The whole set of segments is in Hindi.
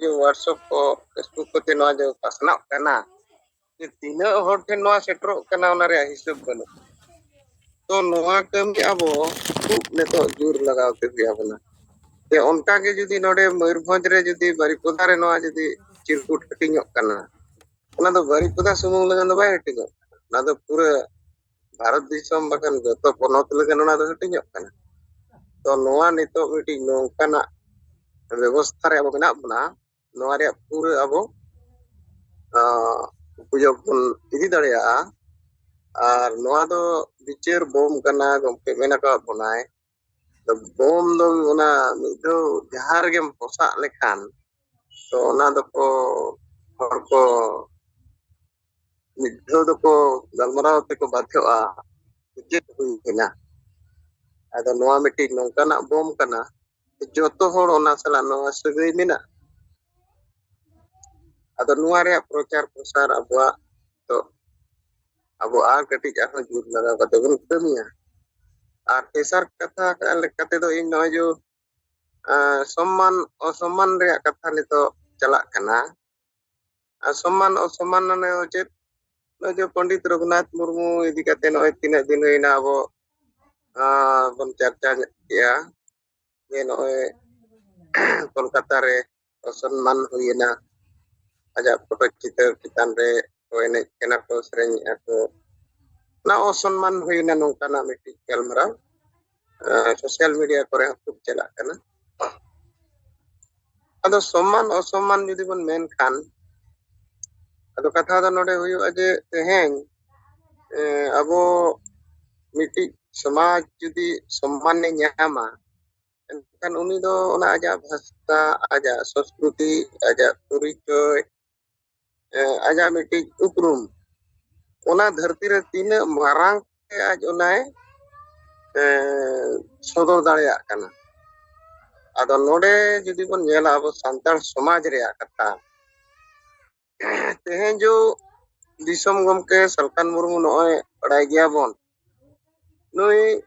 जो व्हाट्सएप को फेसबुक को नवा जो पासनाव करना जे तीना हर ठेन नवा सेटरो करना ओना रे हिसाब बनो तो नवा कमी आबो खूब नेतो जोर लगाव ते बियाबना ते उनका के जुदी नोडे मयूरभंज रे जुदी बारिपदा रे नवा जुदी चिरकुट हटिङो करना ओना दो बारिपदा सुमुंग लगन दो बाय हटिङो ना दो पूरा भारत दिसम बकन जतो पनोत लगन ओना दो हटिङो करना तो नवा नितो मिटी नोंकाना व्यवस्था रे अब मेना बना नवा रे पूरा अब उपयोग बन इदी दाड़िया और नवा दो बिचार बोम करना गमके मेना का बनाए तो बोम दो ओना मिदो जहां रेगेम पोसा लेखान तो ओना दो को हर को मिदो दो को गलमराव ते को बाध्योआ चेक हुईना आदो नवा मिटी नोंकाना बोम करना जोतो होड़ ओना सला नवा सगई मेना आदो नवा रे प्रचार प्रसार अबवा तो अब आर कटी आरो जुर लगा कते बन कमिया और तेसर कथा लेकाते दो इन नय जो सम्मान असम्मान रे कथा नितो चला कना सम्मान असम्मान ने चेत न जो पंडित रघुनाथ मुर्मू इदी कते नय तीना दिन होइना अब बन चर्चा किया ये नय कोलकाता रे सम्मान हुइना आजा फोटो चित्र चितान रे कोने केना को सरेኝ ako ना असम्मान हुइना नोंकाना मिटी गलमराव सोशल मीडिया करे खूब चला कना अदो सम्मान असम्मान जुदी बन मेन खान अदो कथा दो नोडे हुइयो जे तेहें अबो मिटी समाज जुदी सम्मान ने ᱧᱟᱢᱟ एनखान उनी दो ओना आजा भाषा आजा संस्कृति आजा परिचय आजा मिटी उपरूम ओना धरती रे तीना मारांग के आज ओनाय सदर दाड़िया कना आदो नोडे जुदी बन नेला अब सांतार समाज रे कथा तेहें जो दिसम गमके सलकान मुर्मू नय बड़ाय गया बन नुई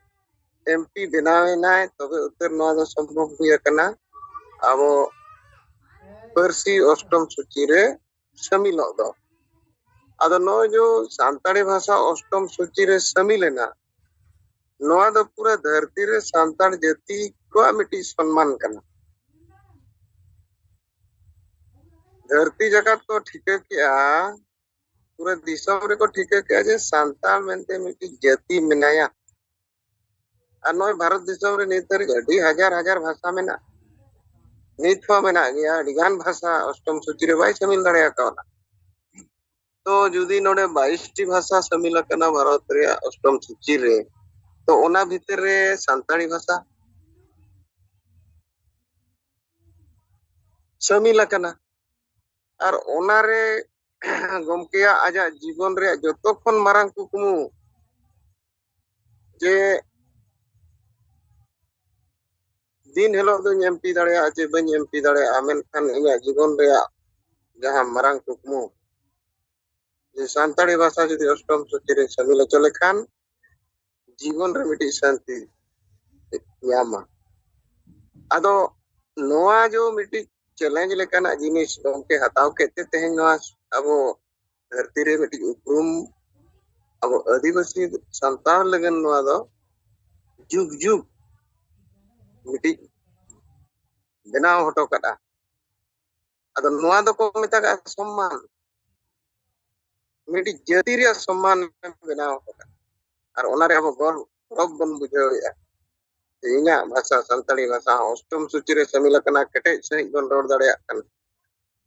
एमपी बनावेनाय तबे उत्तर नवा दो संभव हुई कना अब परसी अष्टम सूची रे शामिल दो आदो नो जो सांताड़ी भाषा अष्टम सूची रे शामिल लेना नवा दो पूरा धरती रे सांताड़ जाति को मिटी सम्मान करना धरती जगत को ठीक किया पूरा दिसम रे को ठीक किया जे सांताल मेनते मिटी जाति मेनाया और नय भारत दिसम रे नितरी अडी हजार हजार भाषा मेना नित हो मेना गया अडिगान भाषा अष्टम सूची रे बाय शामिल दाड़िया कना तो जुदी नोडे 22 टी भाषा शामिल कना भारत रे अष्टम सूची रे तो ओना भीतर रे सांताड़ी भाषा शामिल कना और ओना रे गमकेया आजा जीवन रे जतो खन मारांग कुकमु जे दिन हेलो दो एमपी दाड़िया जे बन एमपी दाड़िया मेनखान इया जीवन रे जहां मारांग कुकमु जे सांताड़ी भाषा जुदी अष्टम सूची रे शामिल चले खान जीवन रे मिटी शांति यामा आदो नोआ जो मिटी चैलेंज लेकाना जिनिस गमके हताव केते तेहें नोआ अब धरती रे मिटी उपरूम अब आदिवासी संतान लगन नोआ दो जुग जुग मिटी बनाव हटो कदा अदो नोआ दो को मेता का सम्मान मिटी जाति रे सम्मान बनाव कदा और ओना रे अब गौरव बन बुझावेया इना भाषा संताली भाषा अष्टम सूची रे शामिल कना केटे सही बन रोड दाड़िया कना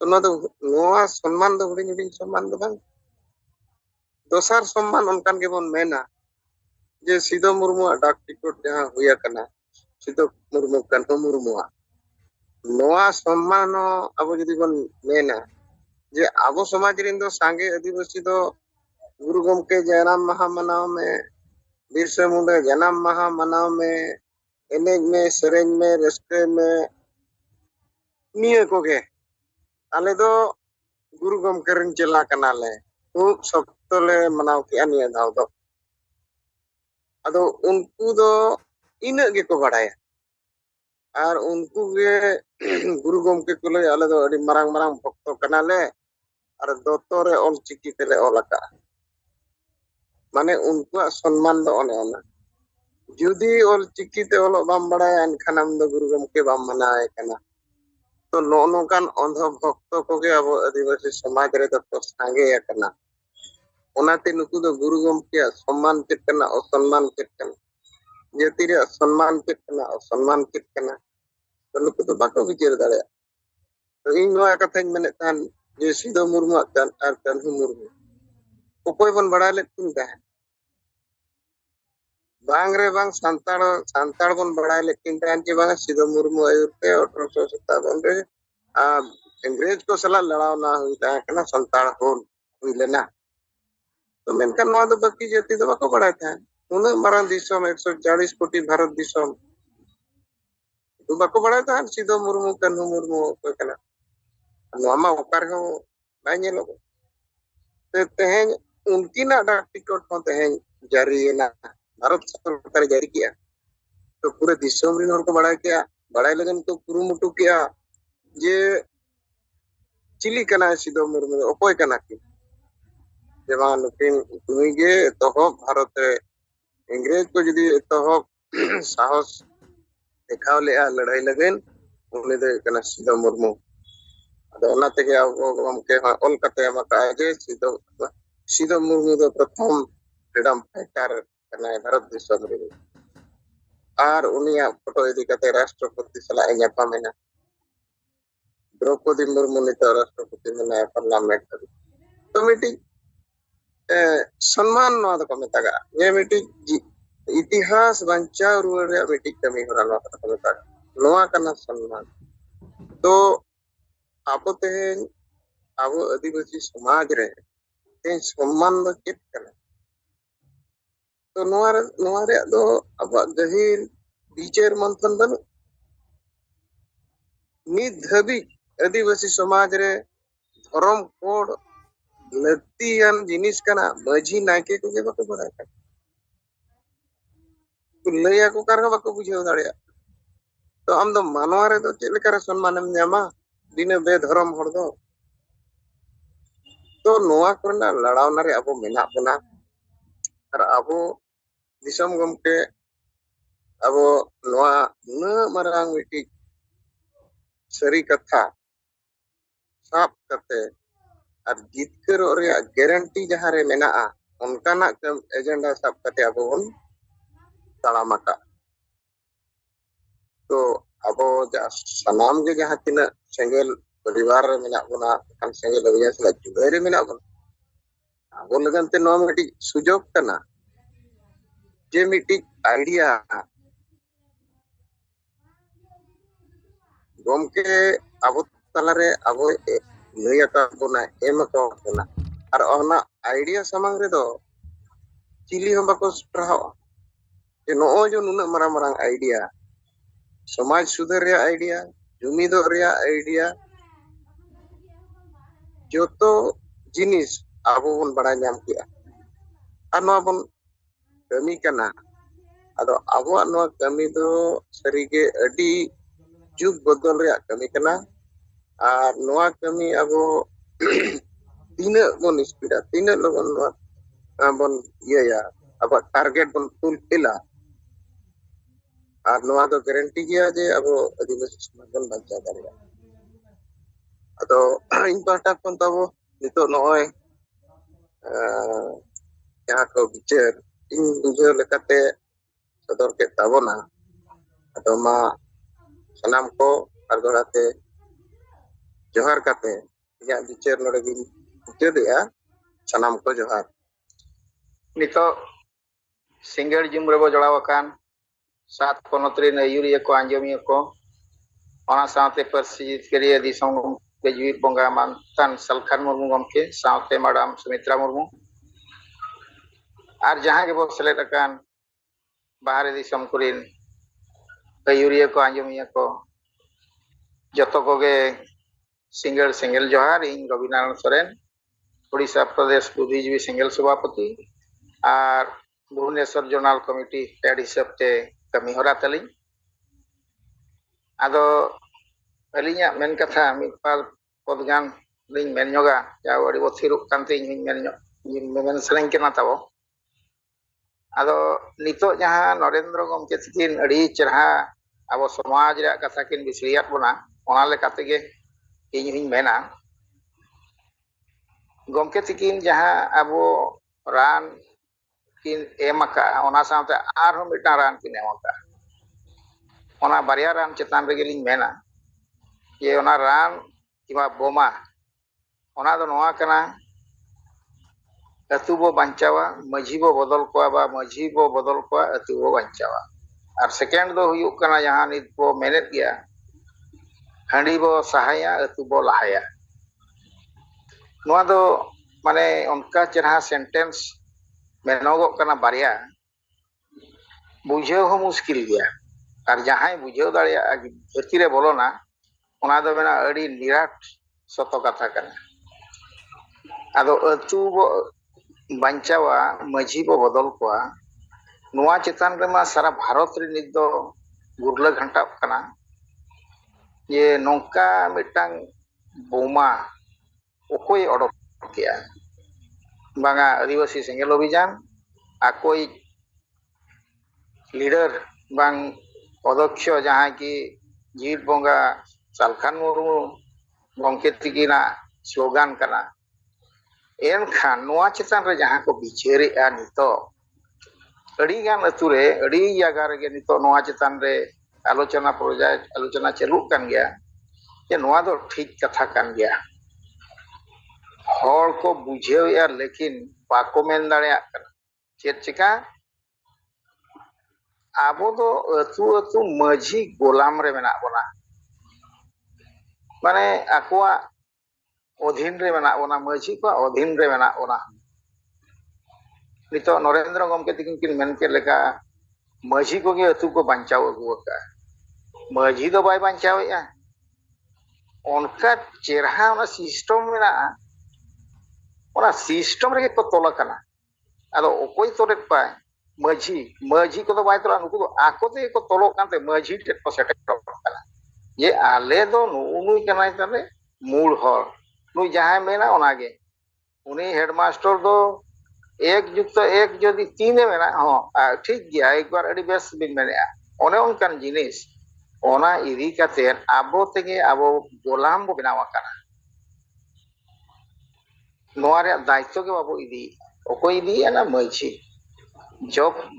तो नोआ सम्मान दो हुडिंग हुडिंग सम्मान दो बांग दोसार सम्मान उनकान के बन मेना जे सिदो मुर्मू डाक टिकट जहां हुया कना सिदो मुर्मू कान्हो मुर्मू नोआ सम्मान अब जदी बन मेना जे आबो समाज रिन दो सांगे आदिवासी दो गुरु गमके जयराम महा मनाव में बिरसा मुंडा जन्म महा मनाव में एनेज में सरेñ में रस्के में निये कोगे आले दो गुरु गमके रिन चला कना ले खूब सख्त ले मनाव किया निये दाव दो अदो उनको दो इना गे को बड़ाया और उनको गे गुरु गमके को लय आले दो अडी मरांग मरांग भक्त कनाले और दोतो रे ऑल चिकी तेले ऑलका माने उनको सम्मान दो ओने ओना जुदी ऑल चिकी ते ऑल बाम बड़ाय एनखान आम दो गुरु गमके बाम मनाए कना तो नोनोकान अंध भक्त को गे अब आदिवासी समाज रे तो सांगे कना ओनाते नुकु दो गुरु गमके सम्मान चेक कना असम्मान चेक कना जाति रे सम्मान चेक कना असम्मान चेक कना तो नुकु तो बाको विचार दाड़े तो इन नोआ कथाñ मेने तान जे सिदो मुर्मु तान आर कान्हू मुर्मु ओकोय बन बड़ा ले किन तान बांग रे बांग सांताड़ बन बड़ा ले किन तान जे बांग सिदो मुर्मु आयुते 1857 रे आ अंग्रेज को सला लड़ाव ना हुई ता कना सांताड़ होल हुई लेना तो मेनका नोआ दो बाकी जाति दो बाको बड़ा था उन मारां दिसम 140 कोटी भारत दिसम तो बाको बड़ा था सिदो मुर्मु कान्हू मुर्मु को कना नोआ मा ओकार हो बाय नेलो तेहें उनकी ना डाक टिकट हो तेहें जारी ना भारत सरकार जारी किया तो पूरे दिसम रिन हर को बड़ा लगन तो कुरुमुटु किया जे चिली कना सिदो मुर्मु ओकोय कना की जेमा नुकिन तुइगे तो भारत इंग्रेज को जदी तो साहस देखाव लेआ लड़ाई लगन उनी दे कना सिदो मुर्मु अदो ओना तेगे अब हमके ऑल कते मका जे सिदो मुर्मु दो प्रथम फ्रीडम फाइटर कना भारत दिसम रे और उनिया फोटो इदी कते राष्ट्रपति सला ᱧᱟᱯᱟᱢᱮᱱᱟ द्रौपदी मुर्मु नित राष्ट्रपति में पार्लियामेंट तो मिटी सम्मान नवा दो मेतागा ये मिटी इतिहास बंचाव रुआड़ रे मिटी कमी होरा नवा को मेतागा नवा कना सम्मान तो अब तेहें अब आदिवासी समाज रे ते सम्मान दो चेक कना तो नवा रे दो अब गहिर विचार मंथन बन नित धबी आदिवासी समाज रे धर्म कोड लतियान जिनिस कना मजी नाके को के बाको बड़ा तो लया को कार बाको बुझाव दाड़िया तो आम दो मानवा रे तो चेल कर सम्मान एम न्यामा दिने बे धर्म हर दो तो नोआ करना लड़ावना रे अबो मेना बना और अबो दिसम गमके अबो नोआ न मरांग मिटी सरी कथा साप कते और जितकर और गारंटी जहां रे मेना उनकाना एजेंडा साब कते अबो बन तड़ामका तो अबो सनाम के जहां तिना सेंगेल परिवार रे मेना बना kan सेंगेल अभिया सला जुड़े रे मेना बन अबो लगन ते नो मिटी सुजोग कना जे मिटी आइडिया गमके अबो तलारे अबो लैया का बोना एम को बोना और ओना आइडिया समंग रे दो चिली हम बाको स्ट्राव जे नो जो नुना मरांग मरांग आइडिया समाज सुधार रे आइडिया जुमिदो रे आइडिया जो तो जिनिस आबो बन बड़ा नाम किया और नो बन कमी कना अदो आबो नो कमी दो सरीगे अडी जुग बदल रे कमी कना और नोआ कमी अबो तीना बन स्पीड तीना लगन बन ये अब टारगेट बन फुलफिला और नोआ दो गारंटी गया जे अबो आदिवासी समाज बन बंचा दाड़िया अदो इन पाटा कोन तबो नितो नोय यहाँ को विचार इन बुझे लेकाते सदर के ताबोना अदो मा सनाम को अरगोराते जोहार काते या विचार नोडे गिन उचेदिया सनाम को जोहार नितो सिंगल जुमरे बो जड़ावकान सात पनोत्री नयूरिया को आंजमिया को ओना साथे परसी जितकरिया दिसम के जीवित बोंगा मानतान सलखान मुर्मू गमके साथे मैडम सुमित्रा मुर्मू और जहां के बो सेलेक्टकान बाहर दिसम कुरिन नयूरिया को आंजमिया को जतो कोगे सिंगल जोहार इन रविनारायण सोरेन उड़ीसा प्रदेश बुद्धिजीवी सिंगल सभापति और भुवनेश्वर जोनाल कमिटी हेड हिसाब ते कमी हरा तली ᱟᱫᱚ ᱟᱹᱞᱤᱧᱟᱜ ᱢᱮᱱ ᱠᱟᱛᱷᱟ ᱢᱤᱫ ᱵᱟᱨ ᱯᱚᱫ ᱜᱟᱱ ᱞᱤᱧ ᱢᱮᱱ ᱧᱚᱜᱟ ᱡᱟᱣ ᱟᱹᱰᱤ ᱵᱚ ᱛᱷᱤᱨᱚᱜ ᱠᱟᱱᱛᱮ ᱤᱧ ᱦᱚᱧ ᱢᱮᱱ ᱥᱟᱱᱟᱧ ᱠᱟᱱᱟ ᱛᱟᱵᱚ ᱟᱫᱚ ᱱᱤᱛᱚᱜ ᱡᱟᱦᱟᱸ ᱱᱚᱨᱮᱱᱫᱨᱚ ᱜᱚᱢᱠᱮ ᱛᱟᱹᱠᱤᱱ ᱟᱹᱰᱤ ᱪᱮᱨᱦᱟ ᱟᱵᱚ ᱥᱚᱢᱟᱡᱽ ᱨᱮᱭᱟᱜ ᱠᱟᱛᱷᱟ ᱠᱤᱱ ᱵᱤᱥᱲᱤᱭᱟᱫ ᱵᱚᱱᱟ ᱚᱱᱟ ᱞᱮᱠᱟ ᱛᱮᱜᱮ ᱤᱧ ᱦᱚᱧ ᱢᱮᱱᱟ ᱜᱚᱢᱠᱮ ᱛᱟᱹᱠᱤᱱ ᱡᱟᱦᱟᱸ ᱟᱵᱚ ᱨᱟᱱ ᱠᱤᱱ ᱮᱢ ᱟᱠᱟᱜᱼᱟ ᱚᱱᱟ ᱥᱟᱶᱛᱮ ᱟᱨᱦᱚᱸ ᱢᱤᱫᱴᱟᱝ ᱨᱟᱱ ᱠᱤᱱ ᱮᱢ ᱟᱠᱟᱜᱼᱟ ᱚᱱᱟ ᱵᱟᱨᱭᱟ ᱨᱟᱱ ᱪᱮᱛᱟᱱ ᱨᱮᱜᱮᱞᱤᱧ ᱢᱮᱱᱟ ᱡᱮ ᱚᱱᱟ ᱨᱟᱱ কিংবা বোমা ᱚᱱᱟ ᱫᱚ ᱱᱚᱣᱟ ᱠᱟᱱᱟ ᱟᱹᱛᱩ ᱵᱚ ᱵᱟᱧᱪᱟᱣᱟ ᱢᱟᱺᱡᱷᱤ ᱵᱚ ᱵᱚᱫᱚᱞ ᱠᱚᱣᱟ ᱵᱟ ᱢᱟᱺᱡᱷᱤ ᱵᱚ ᱵᱚᱫᱚᱞ ᱠᱚᱣᱟ ᱟᱹᱛᱩ ᱵᱚ ᱵᱟᱧᱪᱟᱣᱟ ᱟᱨ ᱥᱮᱠᱮন্ড ᱫᱚ ᱦᱩᱭᱩᱜ ᱠᱟᱱᱟ ᱡᱟᱦᱟᱸ ᱱᱤᱛ ᱵᱚ ᱢᱮᱱᱮᱫ ᱜᱮᱭᱟ ᱦᱟᱺᱰᱤ ᱵᱚ ᱥᱟᱦᱟᱭᱟ ᱟᱹᱛᱩ ᱵᱚ ᱞᱟᱦᱟᱭᱟ ᱱᱚᱣᱟ ᱫᱚ ᱢᱟᱱᱮ ᱚᱱᱠᱟ ᱪᱮᱨᱦᱟ ᱥᱮᱱᱴᱮন্স ᱢᱮᱱᱚᱜᱚᱜ ᱠᱟᱱᱟ ᱵᱟᱨᱭᱟ ᱵᱩᱡᱷᱟᱹᱣ ᱦᱚᱸ ᱢᱩᱥᱠᱤᱞ ᱜᱮᱭᱟ ᱟᱨ ᱡᱟᱦᱟᱸᱭ ᱵᱩᱡᱷᱟᱹᱣ ᱫᱟᱲᱮᱭᱟᱜᱼᱟ ᱵᱷᱤᱛᱤᱨ ᱨᱮ ᱵᱚᱞᱚᱱᱟ ᱚᱱᱟ ᱫᱚ ᱢᱮᱱᱟ ᱟᱹᱰᱤ ᱱᱤᱨᱟᱴ ᱥᱚᱛᱚ ᱠᱟᱛᱷᱟ ᱠᱟᱱᱟ ᱟᱫᱚ ᱟᱹᱛᱩ ᱵᱚ ᱵᱟᱧᱪᱟᱣᱟ ᱢᱟᱺᱡᱷᱤ ᱵᱚ ᱵᱚᱫᱚᱞ ᱠᱚᱣᱟ ᱱᱚᱣᱟ ᱪᱮᱛᱟᱱ ᱨᱮᱢᱟ ᱥᱟরা ᱵᱷᱟᱨᱚᱛ ᱨᱮ ᱱᱤᱛ ᱫᱚ ᱜᱩᱨᱞᱟᱹ ᱜᱷᱟᱱᱴᱟᱜ ᱠᱟᱱᱟ ᱡᱮ ᱱᱚᱝᱠᱟ ᱢᱤᱫᱴᱟᱝ বোᱢᱟ ᱚᱠᱚᱭ ᱚᱰᱚᱠ ᱠᱮᱜᱼᱟ ᱵᱟᱝᱟ ᱟᱹᱫᱤᱵᱟᱹᱥᱤ ᱥᱮᱸᱜᱮᱞ ᱚভিযান ᱟᱠᱚᱭᱤᱡ লিডার ᱵᱟᱝ অধ্যক্ষ ᱡᱟᱦᱟᱸᱭ ᱠᱤ ᱡᱤᱣᱤᱫ ᱵᱚᱸᱜᱟ ᱥᱟᱞᱠᱷᱟᱱ ᱢᱩᱨᱢᱩ ᱜᱚᱢᱠᱮ ᱛᱟᱹᱠᱤᱱᱟᱜ ᱥᱞᱳᱜᱟᱱ ᱠᱟᱱᱟ ᱮᱱᱠᱷᱟᱱ ᱱᱚᱣᱟ ᱪᱮᱛᱟᱱ ᱨᱮ ᱡᱟᱦᱟᱸ ᱠᱚ ᱵᱤᱪᱟᱹᱨᱮᱜᱼᱟ ᱱᱤᱛᱚᱜ ᱟᱹᱰᱤᱜᱟᱱ ᱟᱹᱛᱩ ᱨᱮ ᱟᱹᱰᱤ ᱡᱟᱭᱜᱟ ᱨᱮᱜᱮ ᱱᱤᱛᱚᱜ ᱱᱚᱣᱟ ᱪᱮᱛᱟᱱ ᱨᱮ ᱟᱞᱳᱪᱚᱱᱟ ᱪᱟᱹᱞᱩᱜ ᱠᱟᱱ ᱜᱮᱭᱟ ᱡᱮ ᱱᱚᱣᱟ ᱫᱚ ᱴᱷᱤᱠ ᱠᱟᱛᱷᱟ ᱠᱟᱱ ᱜᱮᱭᱟ ᱦᱚᱲ ᱠᱚ ᱵᱩᱡᱷᱟᱹᱣᱮᱜᱼᱟ ᱞᱮᱠᱤᱱ ᱵᱟᱠᱚ ᱢᱮᱱ ᱫᱟᱲᱮᱭᱟᱜ ᱠᱟᱱᱟ ᱪᱮᱫ ᱪᱤᱠᱟ ᱟᱵᱚ ᱫᱚ ᱟᱹᱛᱩ ᱟᱹᱛᱩ ᱢᱟᱺᱡᱷᱤ গোলাম রে মেনাᱜ ᱵᱚᱱᱟ ᱢᱟᱱᱮ ᱟᱠᱚᱣᱟᱜ অধীন রে মেনাᱜ ᱵᱚᱱᱟ ᱢᱟᱺᱡᱷᱤ ᱠᱚᱣᱟᱜ অধীন রে মেনাᱜ ᱵᱚᱱᱟ ᱱᱤᱛᱚᱜ ᱱᱚᱨᱮᱱᱫᱨᱚ ᱜᱚᱢᱠᱮ ᱛᱟᱹᱠᱤᱱ ᱠᱤᱱ ᱢᱮᱱ ᱠᱮᱫ ᱞᱮᱠᱟ ᱢᱟᱺᱡᱷᱤ ᱠᱚᱜᱮ ᱟᱹᱛᱩ ᱠᱚ ᱵᱟᱧᱪᱟᱣ ᱟᱹᱜᱩ ᱟᱠᱟᱜᱼᱟ ᱢᱟᱺᱡᱷᱤ ᱫᱚ ᱵᱟᱭ ᱵᱟᱧᱪᱟᱣᱮᱜᱼᱟ ᱚᱱᱠᱟ ᱪᱮᱨᱦᱟ ᱚᱱᱟ ᱥᱤᱥᱴᱮᱢ ᱢᱮᱱᱟᱜᱼᱟ ᱚᱱᱟ ᱥᱤᱥᱴᱮᱢ ᱨᱮᱜᱮ ᱠᱚ ᱛᱚᱞ ᱟᱠᱟᱱᱟ ᱟᱫᱚ ᱚᱠᱚᱭ ᱛᱚᱞᱮᱫ ᱠᱚᱣᱟᱭ ᱢᱟᱺᱡᱷᱤ ᱠᱚᱫᱚ ᱵᱟᱭ ᱛᱚᱞᱟ ᱱᱩᱠᱩ ᱫᱚ ᱟᱠᱚ ᱛᱮᱜᱮ ᱠᱚ ᱛᱚᱞᱚᱜ ᱠᱟᱱᱛᱮ ᱢᱟᱺᱡᱷᱤ ᱴᱷᱮᱱ ᱠᱚ ᱥᱮᱴᱮᱨᱚᱜ ᱠᱟᱱᱟ ᱡᱮ ᱟᱞᱮ ᱫᱚ ᱱᱩᱭ ᱠᱟᱱᱟᱭ ᱛᱟᱞᱮ ᱢূᱞ ᱦᱚᱲ ᱱᱩᱭ ᱡᱟᱦᱟᱸᱭ ᱢᱮᱱᱟ ᱚᱱᱟᱜᱮ উনি হেডমাস্টার দো এক যুক্ত এক যদি তিনে মেনা হ্যাঁ ঠিক গিয়া একবার আᱹᱰᱤ বেশ বিন মেনেয়া অনে অনকান জিনিস ᱚᱱᱟ ᱤᱫᱤ ᱠᱟᱛᱮᱫ ᱟᱵᱚ ᱛᱮᱜᱮ ᱟᱵᱚ গোলাম ᱵᱚ ᱵᱮᱱᱟᱣ ᱟᱠᱟᱱᱟ ᱱᱚᱣᱟ ᱨᱮᱭᱟᱜ ᱫᱟᱭᱤᱛᱛᱚ ᱜᱮ ᱵᱟᱵᱚ ᱤᱫᱤᱭᱮᱜᱼᱟ ᱚᱠᱚᱭ ᱤᱫᱤᱭᱮᱜᱼᱟ ᱱᱟ ᱢᱟᱺᱡᱷᱤ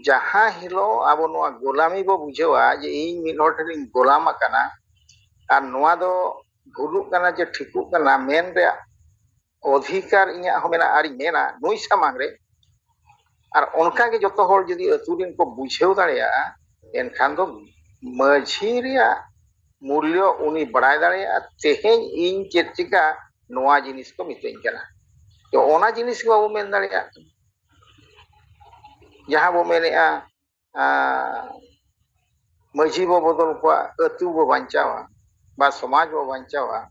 ᱡᱟᱦᱟᱸ ᱦᱤᱞᱳᱜ ᱟᱵᱚ ᱱᱚᱣᱟ গোলামি ᱵᱚ ᱵᱩᱡᱷᱟᱹᱣᱟ ᱡᱮ ᱤᱧ ᱢᱤᱫ ᱦᱚᱲ ᱴᱷᱮᱱᱤᱧ গোলাম ᱟᱠᱟᱱᱟ ᱟᱨ ᱱᱚᱣᱟ ᱫᱚ ᱵᱷᱩᱞᱩᱜ ᱠᱟᱱᱟ ᱡᱮ ᱴᱷᱤᱠᱩᱜ ᱠᱟᱱᱟ ᱢᱮᱱ ᱨᱮᱭᱟᱜ ᱚᱫᱷᱤᱠᱟর ᱤᱧᱟᱹᱜ ᱦᱚᱸ ᱢᱮᱱᱟᱜᱼᱟ ᱟᱨᱤᱧ ᱢᱮᱱᱟ ᱱᱩᱭ ᱥᱟᱢᱟᱝ ᱨᱮ ᱟᱨ ᱚᱱᱠᱟᱜᱮ ᱡᱚᱛᱚ ᱦᱚᱲ ᱡᱩᱫᱤ ᱟᱹᱛᱩ ᱨᱮᱱ ᱠᱚ ᱵᱩᱡᱷᱟᱹᱣ ᱫᱟᱲᱮᱭᱟᱜᱼᱟ ᱮᱱᱠᱷᱟᱱ ᱫᱚ ᱢᱟᱺᱡᱷᱤ ᱨᱮᱭᱟᱜ ᱢূল্য ᱩᱱᱤ ᱵᱟᱲᱟᱭ ᱫᱟᱲᱮᱭᱟᱜᱼᱟ ᱛᱮᱦᱮᱧ ᱤᱧ ᱪᱮᱫ ᱪᱤᱠᱟ ᱱᱚᱣᱟ ᱡᱤᱱᱤᱥ ᱠᱚ ᱢᱤᱛᱟᱹᱧ ᱠᱟᱱᱟ ᱛᱚ ᱚᱱᱟ ᱡᱤᱱᱤᱥ ᱜᱮ ᱵᱟᱵᱚ ᱢᱮᱱ ᱫᱟᱲᱮᱭᱟᱜ ᱡᱟᱦᱟᱸ ᱵᱚ ᱢᱮᱱᱮᱜᱼᱟ ᱢᱟᱺᱡᱷᱤ ᱵᱚ ᱵᱚᱫᱚᱞ ᱠᱚᱣᱟ ᱟᱹᱛᱩ ᱵᱚ ᱵᱟᱧᱪᱟᱣᱟ ᱵᱟ ᱥᱚᱢᱟᱡᱽ ᱵᱚ ᱵᱟᱧᱪᱟᱣᱟ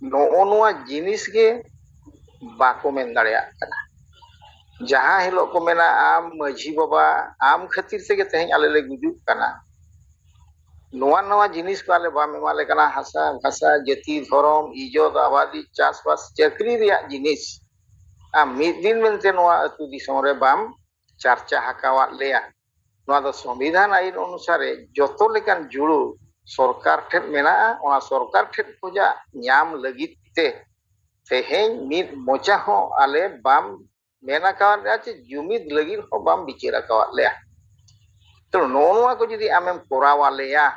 ᱱᱚᱜᱼᱚ ᱱᱚᱣᱟ ᱡᱤᱱᱤᱥ ᱜᱮ ᱵᱟᱠᱚ ᱢᱮᱱ ᱫᱟᱲᱮᱭᱟᱜ ᱠᱟᱱᱟ ᱡᱟᱦᱟᱸ ᱦᱤᱞᱳᱜ ᱠᱚ ᱢᱮᱱᱟ ᱟᱢ ᱢᱟᱺᱡᱷᱤ ᱵᱟᱵᱟ ᱟᱢ ᱠᱷᱟᱹᱛᱤᱨ ᱛᱮᱜᱮ ᱛᱮᱦᱮᱧ ᱟᱞᱮ ᱞᱮ ᱜᱩᱡᱩᱜ ᱠᱟᱱᱟ ᱱᱚᱣᱟ ᱡᱤᱱᱤᱥ ᱠᱚ ᱟᱞᱮ ᱵᱟᱢ ᱮᱢᱟᱞᱮ ᱠᱟᱱᱟ ᱦᱟᱥᱟ ᱵᱷᱟᱥᱟ ᱡᱟᱹᱛᱤ ᱫᱷᱚᱨᱚᱢ ᱤᱡᱚᱛ ᱟᱵᱟᱫᱤ ᱪᱟᱥᱵᱟᱥ ᱪᱟᱹᱠᱨᱤ ᱨᱮᱭᱟᱜ ᱡᱤᱱᱤᱥ ᱟᱢ ᱢᱤᱫ ᱫᱤᱱ ᱢᱮᱱᱛᱮ ᱱᱚᱣᱟ ᱟᱹᱛᱩ ᱫᱤᱥᱚᱢ ᱨᱮ ᱵᱟᱢ ᱪᱟᱨᱪᱟ ᱟᱠᱟᱣᱟᱫ ᱞᱮᱭᱟ ᱱᱚᱣᱟ ᱫᱚ ᱥᱚᱝᱵᱤᱫᱷᱟᱱ ᱟᱹᱭᱤᱱ ᱚᱱᱩᱥᱟᱨᱮ ᱡᱚᱛᱚ ᱞᱮᱠᱟᱱ ᱡᱩᱲᱩ ᱥᱚᱨᱠᱟর ᱴᱷᱮᱱ ᱢᱮᱱᱟᱜᱼᱟ ᱚᱱᱟ ᱥᱚᱨᱠᱟর ᱴᱷᱮᱱ ᱠᱷᱚᱱᱟᱜ ᱧᱟᱢ ᱞᱟᱹᱜᱤᱫ ᱛᱮ ᱛᱮᱦᱮᱧ ᱢᱤᱫ ᱢᱚᱪᱟ ᱦᱚᱸ ᱟᱞᱮ ᱵᱟᱢ ᱢᱮᱱ ᱟᱠᱟᱣᱟᱫ ᱞᱮᱭᱟ ᱡᱮ ᱡᱩᱢᱤᱫ ᱞᱟᱹᱜᱤᱫ ᱦᱚᱸ ᱵᱟᱢ ᱵᱤᱪᱟᱹᱨ ᱟᱠᱟᱣᱟᱫ ᱞᱮᱭᱟ ᱛᱚ ᱱᱚᱣᱟ ᱠᱚ ᱡᱩᱫᱤ ᱟᱢᱮᱢ ᱠᱚᱨᱟᱣ ᱟᱞᱮᱭᱟ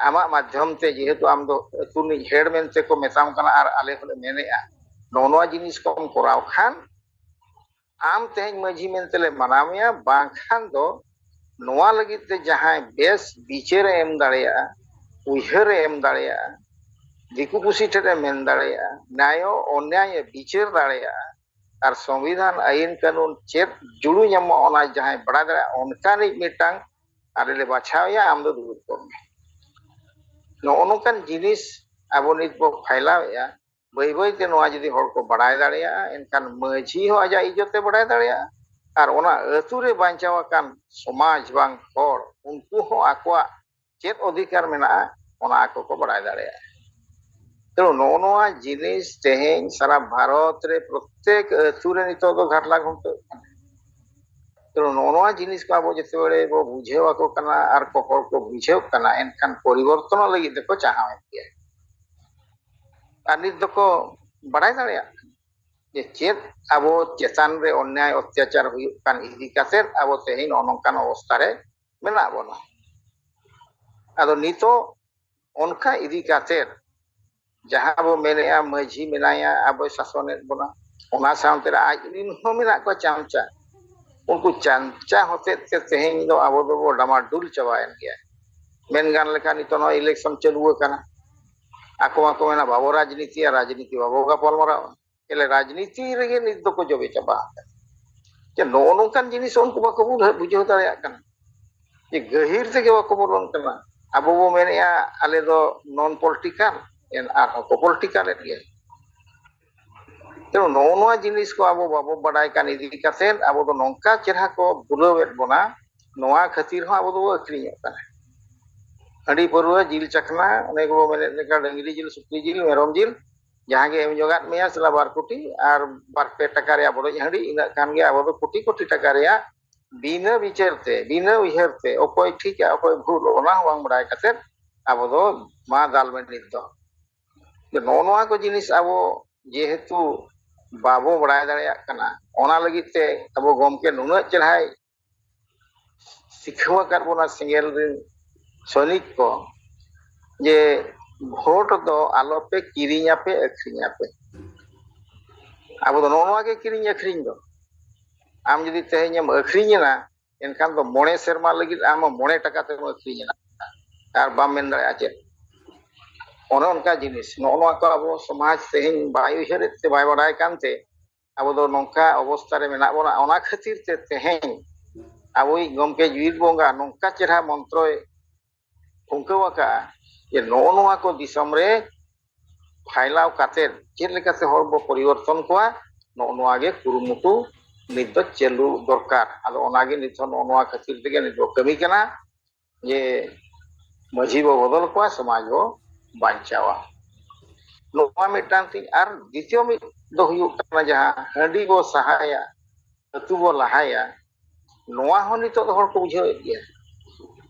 ᱟᱢᱟᱜ ᱢᱟᱫᱽᱫᱷᱚᱢ ᱛᱮ ᱡᱮᱦᱮᱛᱩ ᱟᱢ ᱫᱚ ᱟᱹᱛᱩ ᱨᱤᱱᱤᱡ ᱦᱮᱰ ᱢᱮᱱᱛᱮ ᱠᱚ ᱢᱮᱛᱟᱢ ᱠᱟᱱᱟ ᱟᱨ ᱟᱞᱮ ᱦᱚᱸᱞᱮ ᱢᱮᱱᱮᱜᱼᱟ ᱱᱚᱣᱟ ᱡᱤᱱᱤᱥ ᱠᱚᱢ ᱠᱚᱨᱟᱣ ᱠᱷᱟᱱ ᱟᱢ ᱛᱮᱦᱮᱧ ᱢᱟᱺᱡᱷᱤ ᱢᱮᱱᱛᱮᱞᱮ ᱢᱟᱱᱟᱣ ᱢᱮᱭᱟ ᱵᱟᱝᱠᱷᱟᱱ ᱫᱚ ᱱᱚᱣᱟ ᱞᱟᱹᱜᱤᱫ ᱛᱮ ᱡᱟᱦᱟᱸᱭ ᱵᱮᱥ ᱵᱤᱪᱟᱹᱨᱮ ᱮᱢ ᱫᱟᱲᱮᱭᱟᱜᱼᱟ ᱩᱭᱦᱟᱹᱨᱮ ᱮᱢ ᱫᱟᱲᱮᱭᱟᱜᱼᱟ ᱫᱤᱠᱩ ᱯᱩᱥᱤ ᱴᱷᱮᱱᱮ ᱢᱮᱱ ᱫᱟᱲᱮᱭᱟᱜᱼᱟ ᱱᱟᱭᱚ ᱚᱱᱱᱟᱭᱮ ᱵᱤᱪᱟᱹᱨ ᱫᱟᱲᱮᱭᱟᱜᱼᱟ ᱟᱨ ᱥᱚᱝᱵᱤᱫᱷᱟᱱ ᱟᱹᱭᱤᱱ ᱠᱟᱹᱱᱩᱱ ᱪᱮᱫ ᱡᱩᱲᱩ ᱧᱟᱢᱚᱜᱼᱟ ᱚᱱᱟ ᱡᱟᱦᱟᱸᱭ ᱵᱟᱲᱟᱭ ᱫᱟᱲᱮᱭᱟᱜᱼᱟ ᱚᱱᱠᱟᱱᱤᱡ ᱢᱤᱫᱴᱟᱝ ᱟᱞᱮ ᱞᱮ ᱵᱟᱪᱷᱟᱣᱮᱭᱟ ᱟᱢ ᱫᱚ ᱫᱩᱲᱩᱵ ᱠᱚᱜ ᱢᱮ ᱱᱚᱜᱼᱚ ᱱᱚᱝᱠᱟᱱ ᱡᱤᱱᱤᱥ ᱟᱵᱚ ᱱᱤᱛ ᱵᱚ ᱯᱷᱟᱭᱞᱟᱣᱮᱜᱼᱟ ᱵᱟᱹᱭ ᱵᱟᱹᱭᱛᱮ ᱱᱚᱣᱟ ᱡᱩᱫᱤ ᱦᱚᱲ ᱠᱚ ᱵᱟᱲᱟᱭ ᱫᱟᱲᱮᱭᱟᱜᱼᱟ ᱮᱱᱠᱷᱟन ᱢᱟᱺᱡᱷᱤ ᱦᱚᱸ ᱟᱡᱟᱜ ᱤᱡᱽᱡᱚᱛᱮ ᱵᱟᱲᱟᱭ ᱫᱟᱲᱮᱭᱟᱜᱼᱟ ᱟᱨ ᱚᱱᱟ ᱟᱹᱛᱩ ᱨᱮ ᱵᱟᱧᱪᱟᱣ ᱟᱠᱟᱱ ᱥᱚᱢᱟᱡᱽ ᱵᱟᱝ ᱦᱚᱲ ᱩᱱᱠᱩ ᱦᱚᱸ ᱟᱠᱚᱣᱟᱜ ᱪᱮᱫ ᱚᱫᱷᱤᱠᱟᱨ ᱢᱮᱱᱟᱜᱼᱟ ᱚᱱᱟ ᱟᱠᱚ ᱠᱚ ᱵᱟᱲᱟᱭ ᱫᱟᱲᱮᱭᱟᱜᱼᱟ ᱛᱮᱬᱩ ᱱᱚᱜᱼᱚ ᱱᱚᱣᱟ ᱡᱤᱱᱤᱥ ᱛᱮᱦᱮᱧ ᱥᱟᱨᱟ ᱵᱷᱟᱨᱚᱛ ᱨᱮ ᱯᱨᱚᱛᱛᱮᱠ ᱟᱹᱛᱩ ᱨᱮ ᱱᱤᱛᱚᱜ ᱫᱚ ᱜᱷᱟᱴᱞᱟ ᱜᱷᱩᱱᱴᱟᱹᱜ ᱠᱟᱱᱟ ᱛᱮᱬᱩ ᱱᱚᱜᱼᱚ ᱱᱚᱣᱟ ᱡᱤᱱᱤᱥ ᱠᱚ ᱟᱵᱚ ᱡᱮᱛᱮᱵᱮᱲᱮ ᱵᱚ ᱵᱩᱡᱷᱟᱹᱣ ᱟᱠᱚ ᱠᱟᱱᱟ ᱟᱨ ᱠᱚ ᱦᱚᱲ ᱠᱚ ᱵᱩᱡᱷᱟᱹᱣ ᱠᱟᱱᱟ ᱮᱱᱠᱷᱟᱱ ᱯᱚᱨᱤᱵᱚᱨᱛᱚᱱᱚᱜ ᱞᱟᱹᱜᱤᱫ ᱛᱮᱠᱚ ᱪᱟᱦᱟᱣᱮᱫ ᱜᱮᱭᱟ ᱟᱨ ᱱᱤᱛ ᱫᱚᱠᱚ ᱵᱟᱲᱟᱭ ᱫᱟᱲᱮᱭᱟᱜ ᱠᱟᱱᱟ ᱡᱮ ᱪᱮᱫ ᱟᱵᱚ ᱪᱮᱛᱟᱱ ᱨᱮ ᱚᱱᱱযায় ᱚᱛᱛযাচার ᱦᱩᱭᱩᱜ ᱠᱟᱱ ᱤᱫᱤ ᱠᱟᱛᱮᱫ ᱟᱵᱚ ᱛᱮᱦᱮᱧ ᱱᱚᱜᱼᱚ ᱱᱚᱝᱠᱟᱱ ᱚᱵᱚᱥᱛᱷᱟ ᱨᱮ ᱢᱮᱱᱟᱜ ᱵᱚᱱᱟ ᱟᱫᱚ ᱱᱤᱛᱚᱜ ᱚᱱᱠᱟ ᱤᱫᱤ ᱠᱟᱛᱮᱫ ᱡᱟᱦᱟᱸ ᱵᱚ ᱢᱮᱱᱮᱜᱼᱟ ᱢᱟᱹᱡᱷᱤ ᱢᱮᱱᱟᱭᱟ ᱟᱵᱚᱭ ᱥᱟᱥᱚᱱᱮᱫ ᱵᱚᱱᱟ ᱚᱱᱟ ᱥᱟᱶᱛᱮ ᱟᱡ ᱨᱤᱱ ᱦᱚᱸ ᱢᱮᱱᱟᱜ ᱠᱚᱣᱟ ᱪᱟᱢᱪᱟ ᱩᱱᱠᱩ ᱪᱟᱢᱪᱟ ᱦᱚᱛᱮᱫ ᱛᱮ ᱛᱮᱦᱮᱧ ᱫᱚ ᱟᱵᱚ ᱫᱚᱵᱚ ᱰᱟᱢᱟᱰᱩᱞ ᱪᱟᱵᱟᱭᱮᱱ ᱜᱮᱭᱟ ᱢᱮᱱ ᱜᱟᱱ ᱞᱮᱠᱷᱟᱱ ᱱᱤᱛᱚᱜ ᱱᱚᱣᱟ ᱤᱞᱮᱠᱥᱚᱱ ᱪᱟᱹᱞᱩ ᱟᱠᱟᱱᱟ ᱟᱠᱚ ᱢᱟᱠᱚ ᱢᱮᱱᱟ ᱵᱟᱵᱚ ᱨᱟᱡᱽᱱᱤᱛᱤᱭᱟ ᱨᱟᱡᱽᱱᱤᱛᱤ ᱵᱟᱵᱚ ᱜᱟᱯᱟᱞᱢᱟᱨᱟᱣᱟ ᱮᱞᱮ ᱨᱟᱡᱽᱱᱤᱛᱤ ᱨᱮᱜᱮ ᱱᱤᱛ ᱫᱚᱠᱚ ᱡᱚᱵᱮ ᱪᱟᱵᱟ ᱟᱠᱟᱱᱟ ᱡᱮ ᱱᱚᱜᱼᱚ ᱱᱚᱝᱠᱟᱱ ᱡᱤᱱᱤᱥ ᱩᱱᱠᱩ ᱵᱟᱠᱚ ᱵᱩᱡᱷᱟᱹᱣ ᱫᱟᱲᱮᱭᱟᱜ ᱠᱟᱱᱟ ᱡᱮ ᱜᱟᱹᱦᱤᱨ ᱛᱮᱜᱮ ᱵᱟᱠᱚ ᱵᱚᱞᱚᱱ ᱠᱟᱱᱟ ᱟᱵᱚ ᱵᱚ ᱢᱮᱱᱮᱜᱼᱟ ᱟᱞᱮ ᱫᱚ ᱱᱚᱱ ᱯᱚᱞᱤᱴᱤᱠᱟᱞ ᱟᱨᱦᱚᱸ ᱠᱚ ᱯᱚᱞᱤᱴᱤᱠᱟᱞᱮᱫ ᱜᱮᱭᱟ ᱛᱮᱬᱩ ᱱᱚᱜᱼᱚ ᱱᱚᱣᱟ ᱡᱤᱱᱤᱥ ᱠᱚ ᱟᱵᱚ ᱵᱟᱵᱚ ᱵᱟᱰᱟᱭ ᱠᱟᱱ ᱤᱫᱤ ᱠᱟᱛᱮᱫ ᱟᱵᱚ ᱫᱚ ᱱᱚᱝᱠᱟ ᱪᱮᱨᱦᱟ ᱠᱚ ᱵᱩᱞᱟᱹᱣᱮᱫ ᱵᱚᱱᱟ ᱱᱚᱣᱟ ᱠᱷᱟᱹᱛᱤᱨ ᱦᱚᱸ ᱟᱵᱚ ᱫᱚᱵᱚ ᱟᱹᱠᱷᱨᱤᱧᱚᱜ ᱠᱟᱱᱟ ᱦᱟᱺᱰᱤ ᱯᱟᱹᱨᱣᱟᱹ ᱡᱤᱞ ᱪᱟᱠᱷᱱᱟ ᱚᱱᱮ ᱠᱚᱵᱚ ᱢᱮᱱᱮᱫ ᱞᱮᱠᱟ ᱰᱟᱹᱝᱨᱤ ᱡᱤᱞ ᱥᱩᱠᱨᱤ ᱡᱤᱞ ᱢᱮᱨᱚᱢ ᱡᱤᱞ ᱡᱟᱦᱟᱸ ᱜᱮ ᱮᱢ ᱡᱚᱜᱟᱫ ᱢᱮᱭᱟ ᱥᱟᱞᱟ 2 কোটি আর 2-2 টাকা ᱨᱮᱭᱟᱜ ᱵᱚᱰᱚᱡ ᱦᱟᱺᱰᱤ ᱤᱱᱟᱹᱜ ᱠᱷᱟᱱ ᱜᱮ ᱟᱵᱚ ᱫᱚ ᱠᱳᱴᱤ ᱠᱳᱴᱤ ᱴᱟᱠᱟ ᱨᱮᱭᱟᱜ ᱵᱤᱱᱟᱹ ᱵᱤᱪᱟᱹᱨ তে বিনা উইহার তে অকয় ঠিক অকয় ভুল ওনা হᱚᱸ ᱵᱟᱝ ᱵᱟᱲᱟᱭ ᱠᱟᱛᱮᱫ ᱟᱵᱚ ᱫᱚ ᱢᱟ ᱫᱟᱞᱢᱮ ᱱᱤᱛ ᱫᱚ ᱱᱚᱜᱼᱚ ᱱᱚᱣᱟ ᱠᱚ ᱡᱤᱱᱤᱥ ᱟᱵᱚ ᱡᱮᱦᱮᱛᱩ ᱵᱟᱵᱚ ᱵᱟᱲᱟᱭ ᱫᱟᱲᱮᱭᱟᱜ ᱠᱟᱱᱟ ᱚᱱᱟ ᱞᱟᱹᱜᱤᱫ te ᱟᱵᱚ ᱜᱚᱢᱠᱮ ᱱᱩᱱᱟᱹᱜ ᱪᱮᱨᱦᱟᱭ ᱥᱤᱠᱷᱟᱹᱣ ᱟᱠᱟᱫ ᱵᱚᱱᱟ ᱥᱮᱸᱜᱮᱞ ᱨᱤᱱ ᱥᱚᱭᱱᱤᱠ ᱠᱚ ᱡᱮ ᱵᱷᱳᱴ ᱫᱚ ᱟᱞᱚᱯᱮ ᱠᱤᱨᱤᱧᱟᱯᱮ ᱟᱹᱠᱷᱨᱤᱧᱟᱯᱮ ᱟᱵᱚ ᱫᱚ ᱱᱚᱜᱼᱚ ᱱᱚᱣᱟ ᱜᱮ ᱠᱤᱨᱤᱧ ᱟᱹᱠᱷᱨᱤᱧ ᱫᱚ ᱟᱢ ᱡᱩᱫᱤ ᱛᱮᱦᱮᱧᱮᱢ ᱟᱹᱠᱷᱨᱤᱧᱮᱱᱟ ᱮᱱᱠᱷᱟन ᱫᱚ 9 ᱥᱮᱨᱢᱟ ᱞᱟᱹᱜᱤᱫ ᱟᱢ 9 টাকা ᱛᱮᱢ ᱟᱹᱠᱷᱨᱤᱧᱮᱱᱟ ᱟᱨ ᱵᱟᱢ ᱢᱮᱱ ᱫᱟᱲᱮᱭᱟᱜᱼᱟ ᱪᱮᱫ ᱚᱱᱮ ᱚᱱᱠᱟ ᱡᱤᱱᱤস ᱱᱚᱜᱼᱚ ᱱᱚᱣᱟ ᱠᱚ ᱟᱵᱚ ᱥᱚᱢᱟᱡᱽ ᱛᱮᱦᱮᱧ ᱵᱟᱭ ᱩᱭᱦᱟᱹᱨᱮᱫ te ᱵᱟᱭ ᱵᱟᱰᱟᱭ ᱠᱟᱱᱛᱮ ᱟᱵᱚ ᱫᱚ ᱱᱚᱝᱠᱟ ᱚᱵᱚᱥᱛᱷᱟ ᱨᱮ ᱢᱮᱱᱟᱜ ᱵᱚᱱᱟ ᱚᱱᱟ ᱠᱷᱟᱹᱛᱤᱨ te ᱛᱮᱦᱮᱧ ᱟᱵᱚᱭᱤᱡ ᱜᱚᱢᱠᱮ ᱡᱤᱣᱤᱫ ᱵᱚᱸᱜᱟ ᱱᱚᱝᱠᱟ ᱪᱮᱨᱦᱟ ᱢᱚᱱᱛᱨᱚᱭ ᱯᱷᱩᱝᱠᱟᱹᱣ ᱟᱠᱟᱜᱼᱟ ᱡᱮ ᱱᱚᱜᱼᱚ ᱱᱚᱣᱟ ᱠᱚ ᱫᱤᱥᱚᱢ ᱨᱮ ᱯᱷᱟᱭᱞᱟᱣ ᱠᱟᱛᱮᱫ ᱪᱮᱫ ᱞᱮᱠᱟᱛᱮ ᱦᱚᱲ ᱵᱚ ᱯᱚᱨᱤᱵᱚᱨᱛᱚᱱ ᱠᱚᱣᱟ ᱱᱚᱜᱼᱚ ᱱᱚᱣᱟ ᱜᱮ ᱠᱩᱨᱩᱢᱩᱴᱩ ᱱᱤᱛ ᱫᱚ ᱪᱟᱹᱞᱩ ᱫᱚᱨᱠᱟর ᱟᱫᱚ ᱚᱱᱟᱜᱮ ᱱᱤᱛ ᱦᱚᱸ ᱱᱚᱜᱼᱚ ᱱᱚᱣᱟ ᱠᱷᱟᱹᱛᱤᱨ ᱛᱮᱜᱮ ᱱᱤᱛ ᱵᱚ ᱠᱟᱹᱢᱤ ᱠᱟᱱᱟ ᱡᱮ ᱢᱟᱹᱡᱷᱤ ᱵᱚ ᱵᱚᱫᱚᱞ ᱠᱚᱣᱟ ᱥᱚᱢᱟᱡᱽ ᱵᱚ ᱵᱟᱧᱪᱟᱣᱟ ᱱᱚᱣᱟ ᱢᱤᱫᱴᱟᱝ ᱛᱤᱧ ᱟᱨ ᱫᱤᱛᱤᱭᱚ ᱢᱤᱫ ᱫᱚ ᱦᱩᱭᱩᱜ ᱠᱟᱱᱟ ᱡᱟᱦᱟᱸ ᱦᱟᱺᱰᱤ ᱵᱚ ᱥᱟᱦᱟᱭᱟ ᱟᱹᱛᱩ ᱵᱚ ᱞᱟᱦᱟᱭᱟ ᱱᱚᱣᱟ ᱦᱚᱸ ᱱᱤᱛᱚᱜ ᱫᱚ ᱦᱚᱲ ᱠᱚ ᱵᱩᱡᱷᱟᱹᱣᱮᱫ ᱜᱮᱭᱟ